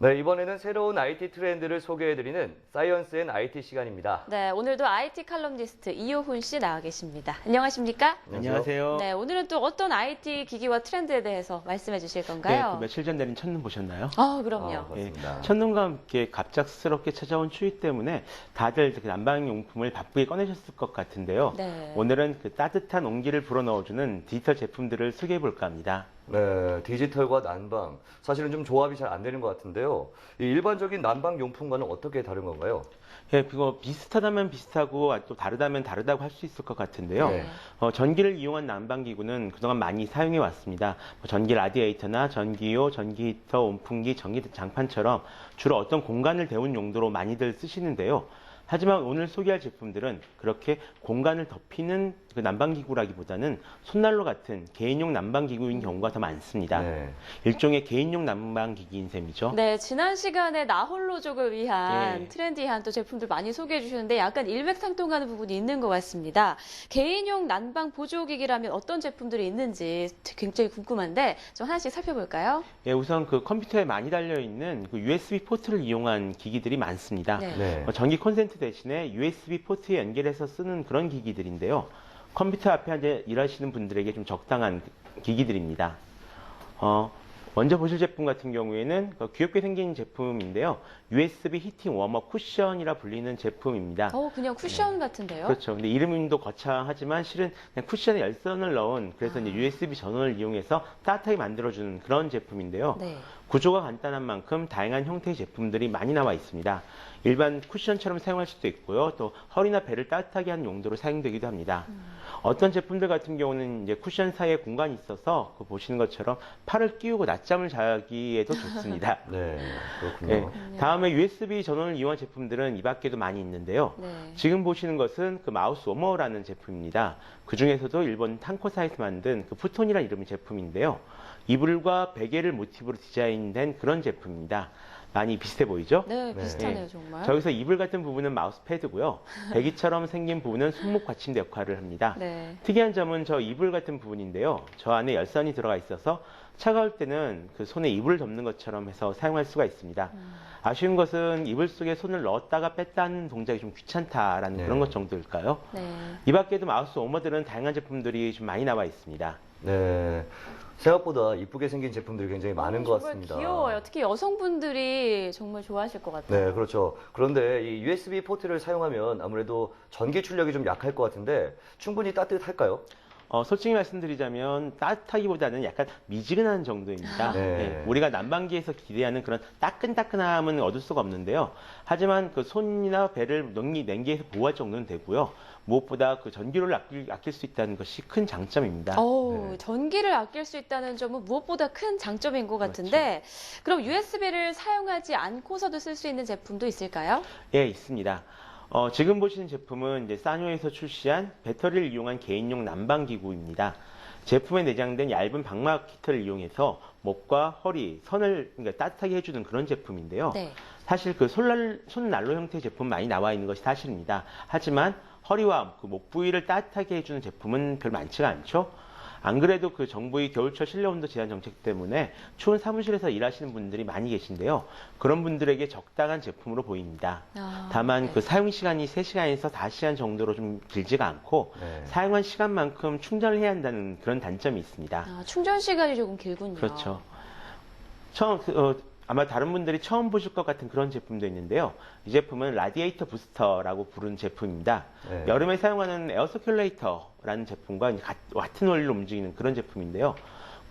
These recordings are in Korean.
네, 이번에는 새로운 IT 트렌드를 소개해드리는 사이언스 앤 IT 시간입니다. 네, 오늘도 IT 칼럼니스트 이효훈 씨 나와 계십니다. 안녕하십니까? 안녕하세요. 네, 오늘은 또 어떤 IT 기기와 트렌드에 대해서 말씀해 주실 건가요? 네, 며칠 전 내린 첫눈 보셨나요? 그럼요. 그렇습니다. 첫눈과 함께 갑작스럽게 찾아온 추위 때문에 다들 난방용품을 바쁘게 꺼내셨을 것 같은데요. 네. 오늘은 그 따뜻한 온기를 불어넣어주는 디지털 제품들을 소개해 볼까 합니다. 네, 디지털과 난방. 사실은 좀 조합이 잘 안 되는 것 같은데요. 이 일반적인 난방 용품과는 어떻게 다른 건가요? 예, 그거 비슷하다면 비슷하고 또 다르다면 다르다고 할 수 있을 것 같은데요. 네. 전기를 이용한 난방기구는 그동안 많이 사용해 왔습니다. 전기 라디에이터나 전기요, 전기 히터, 온풍기, 전기 장판처럼 주로 어떤 공간을 데운 용도로 많이들 쓰시는데요. 하지만 오늘 소개할 제품들은 그렇게 공간을 덮이는 그 난방기구라기보다는 손난로 같은 개인용 난방기구인 경우가 더 많습니다. 네. 일종의 개인용 난방기기인 셈이죠. 네, 지난 시간에 나홀로족을 위한 네. 트렌디한 또 제품들 많이 소개해 주셨는데 약간 일맥상통하는 부분이 있는 것 같습니다. 개인용 난방 보조기기라면 어떤 제품들이 있는지 굉장히 궁금한데 좀 하나씩 살펴볼까요? 예, 우선 그 컴퓨터에 많이 달려있는 그 USB 포트를 이용한 기기들이 많습니다. 네. 네. 전기 콘센트 대신에 USB 포트에 연결해서 쓰는 그런 기기들인데요. 컴퓨터 앞에 앉아 일하시는 분들에게 좀 적당한 기기들입니다. 먼저 보실 제품 같은 경우에는 귀엽게 생긴 제품인데요. USB 히팅 워머 쿠션이라 불리는 제품입니다. 그냥 쿠션 같은데요? 그렇죠. 근데 이름도 거창하지만 실은 그냥 쿠션에 열선을 넣은 그래서 이제 USB 전원을 이용해서 따뜻하게 만들어주는 그런 제품인데요. 네. 구조가 간단한 만큼 다양한 형태의 제품들이 많이 나와 있습니다. 일반 쿠션처럼 사용할 수도 있고요. 또 허리나 배를 따뜻하게 하는 용도로 사용되기도 합니다. 어떤 제품들 같은 경우는 이제 쿠션 사이에 공간이 있어서 보시는 것처럼 팔을 끼우고 낮잠을 자기에도 좋습니다. 네, 그렇군요. 네. 다음에 USB 전원을 이용한 제품들은 이 밖에도 많이 있는데요. 네. 지금 보시는 것은 그 마우스 워머라는 제품입니다. 그 중에서도 일본 탄코사에서 만든 그 푸톤이라는 이름의 제품인데요. 이불과 베개를 모티브로 디자인된 그런 제품입니다. 많이 비슷해 보이죠? 네, 네. 비슷하네요, 정말. 저기서 이불 같은 부분은 마우스 패드고요. 베개처럼 생긴 부분은 손목 받침대 역할을 합니다. 네. 특이한 점은 저 이불 같은 부분인데요. 저 안에 열선이 들어가 있어서 차가울 때는 그 손에 이불을 덮는 것처럼 해서 사용할 수가 있습니다. 아쉬운 것은 이불 속에 손을 넣었다가 뺐다 하는 동작이 좀 귀찮다라는 네. 그런 것 정도일까요? 네. 이 밖에도 마우스 워머들은 다양한 제품들이 좀 많이 나와 있습니다. 네. 생각보다 이쁘게 생긴 제품들이 굉장히 많은 것 같습니다. 정말 귀여워요. 특히 여성분들이 정말 좋아하실 것 같아요. 네, 그렇죠. 그런데 이 USB 포트를 사용하면 아무래도 전기 출력이 좀 약할 것 같은데 충분히 따뜻할까요? 솔직히 말씀드리자면 따뜻하기보다는 약간 미지근한 정도입니다. 네. 네, 우리가 난방기에서 기대하는 그런 따끈따끈함은 얻을 수가 없는데요. 하지만 그 손이나 배를 냉기에서 보호할 정도는 되고요. 무엇보다 그 전기료를 아낄 수 있다는 것이 큰 장점입니다. 네. 전기를 아낄 수 있다는 점은 무엇보다 큰 장점인 것 같은데, 그럼 USB를 사용하지 않고서도 쓸 수 있는 제품도 있을까요? 예, 있습니다. 지금 보시는 제품은 이제 사뇨에서 출시한 배터리를 이용한 개인용 난방기구입니다. 제품에 내장된 얇은 방막 히터를 이용해서 목과 허리, 선을 그러니까 따뜻하게 해주는 그런 제품인데요. 네. 사실 그 손난로 형태의 제품 많이 나와 있는 것이 사실입니다. 하지만 허리와 그 목 부위를 따뜻하게 해주는 제품은 별 많지가 않죠. 안 그래도 그 정부의 겨울철 실내온도 제한 정책 때문에 추운 사무실에서 일하시는 분들이 많이 계신데요. 그런 분들에게 적당한 제품으로 보입니다. 다만 네. 그 사용 시간이 3시간에서 5시간 정도로 좀 길지가 않고 네. 사용한 시간만큼 충전을 해야 한다는 그런 단점이 있습니다. 충전 시간이 조금 길군요. 그렇죠. 아마 다른 분들이 처음 보실 것 같은 그런 제품도 있는데요. 이 제품은 라디에이터 부스터라고 부르는 제품입니다. 네. 여름에 사용하는 에어 서큘레이터라는 제품과 같은 원리로 움직이는 그런 제품인데요.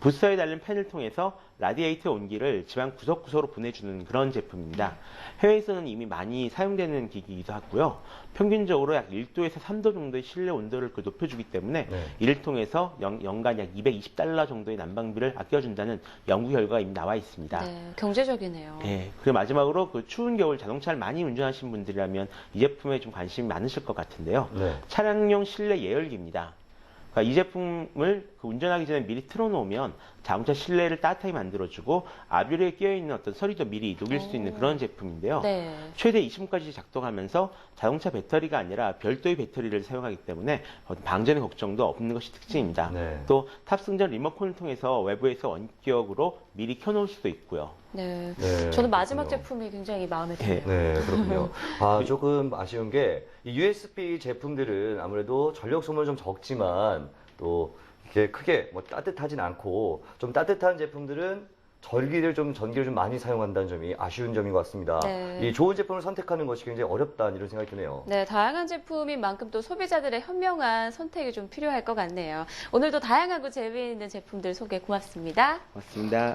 부스터에 달린 팬을 통해서 라디에이터 온기를 집안 구석구석으로 보내주는 그런 제품입니다. 해외에서는 이미 많이 사용되는 기기이기도 하고요. 평균적으로 약 1도에서 3도 정도의 실내 온도를 높여주기 때문에 네. 이를 통해서 연간 약 $220 정도의 난방비를 아껴준다는 연구 결과가 이미 나와 있습니다. 네, 경제적이네요. 네, 그리고 마지막으로 그 추운 겨울 자동차를 많이 운전하시는 분들이라면 이 제품에 좀 관심이 많으실 것 같은데요. 네. 차량용 실내 예열기입니다. 그러니까 이 제품을 운전하기 전에 미리 틀어놓으면 자동차 실내를 따뜻하게 만들어주고 아뷰레에 끼어있는 어떤 서리도 미리 녹일 수 있는 그런 제품인데요. 네. 최대 20분까지 작동하면서 자동차 배터리가 아니라 별도의 배터리를 사용하기 때문에 방전의 걱정도 없는 것이 특징입니다. 네. 또 탑승 전 리모컨을 통해서 외부에서 원격으로 미리 켜놓을 수도 있고요. 네. 네, 저는 마지막 그렇군요. 제품이 굉장히 마음에 드네요. 네, 그렇군요. 아, 조금 아쉬운 게 이 USB 제품들은 아무래도 전력 소모는 좀 적지만 또 이렇게 크게 뭐 따뜻하진 않고 좀 따뜻한 제품들은 전기를 좀 많이 사용한다는 점이 아쉬운 점인 것 같습니다. 네. 이 좋은 제품을 선택하는 것이 굉장히 어렵다 이런 생각이 드네요. 네, 다양한 제품인 만큼 또 소비자들의 현명한 선택이 좀 필요할 것 같네요. 오늘도 다양하고 재미있는 제품들 소개 고맙습니다. 고맙습니다.